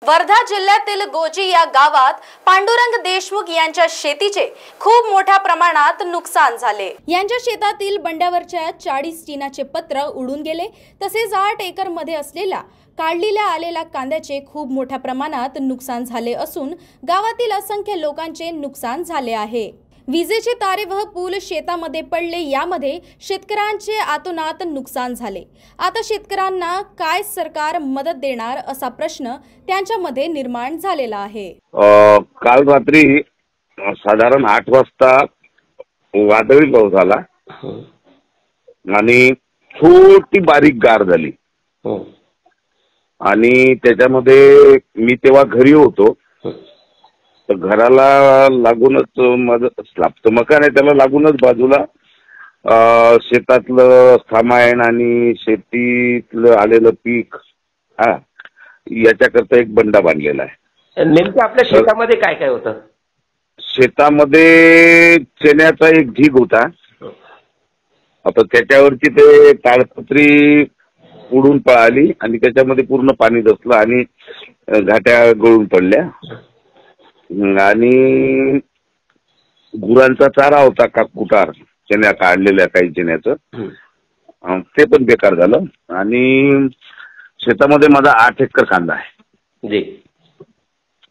वर्धा जिल्ह्यातील गोजी या गावात पांडुरंग देशमुख यांच्या शेतीचे खूप मोठ्या प्रमाणात नुकसान झाले। यांच्या शेतातील बंड्यावरच्या 40 टिनाचे पत्र उडून गेले, तसेच 8 एकर मध्ये असलेल्या काढलेल्या आलेल्या कांद्याचे खूप मोठ्या प्रमाणात नुकसान झाले असून गावातील असंख्य लोकांचे नुकसान झाले आहे। विजेचे तारे व पूल शेतामध्ये पडले, यामध्ये शेतकऱ्यांचे आतोनात नुकसान झाले। आता शेतकऱ्यांना काय सरकार मदत देणार असा प्रश्न त्यांच्यामध्ये निर्माण झालेला आहे। काल रात्री साधारण 8 वाजता वादळी पाऊस झाला आणि छोटी बारीक गार झाली आणि त्याच्यामध्ये मी तेव्हा घरी होतो। तर घराला लागूनच माझं स्लॅबचं मकान आहे, त्याला लागूनच बाजूला शेतातलं सामान आणि शेतीतलं आलेलं पीक याच्याकरता एक बंडा बांधलेला आहे। नेमकं आपल्या शेतामध्ये काय काय होतं? शेतामध्ये चण्याचा एक ढीग होता। आता त्याच्यावरची ते ताडपत्री उडून पळाली आणि त्याच्यामध्ये पूर्ण पाणी दसलं आणि घाट्या गळून पडल्या आणि गुरांचा चारा होता का कुटार चण्या काढलेल्या काही चण्याचं ते पण बेकार झालं आणि शेतामध्ये माझा 8 एकर कांदा आहे जी।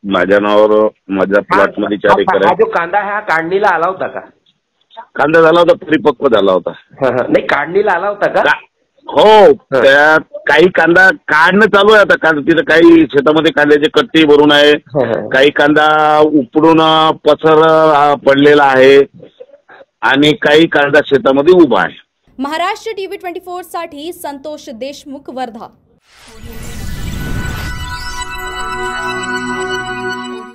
माझ्या नावावर माझ्या प्लॉट मध्ये 4 एकर आहे। जो कांदा हा काढणीला आला होता का? कांदा झाला होता, परिपक्व झाला होता। नाही, काढणीला आला होता का? हो, त्यात काही कांदा काढणं चालू आहे आता। तिथं काही शेतामध्ये कांद्याचे कट्टे भरून आहे, काही कांदा उपडून पसर पडलेला आहे आणि काही कांदा शेतामध्ये उभा आहे। महाराष्ट्र टीव्ही 24 साठी संतोष देशमुख, वर्धा।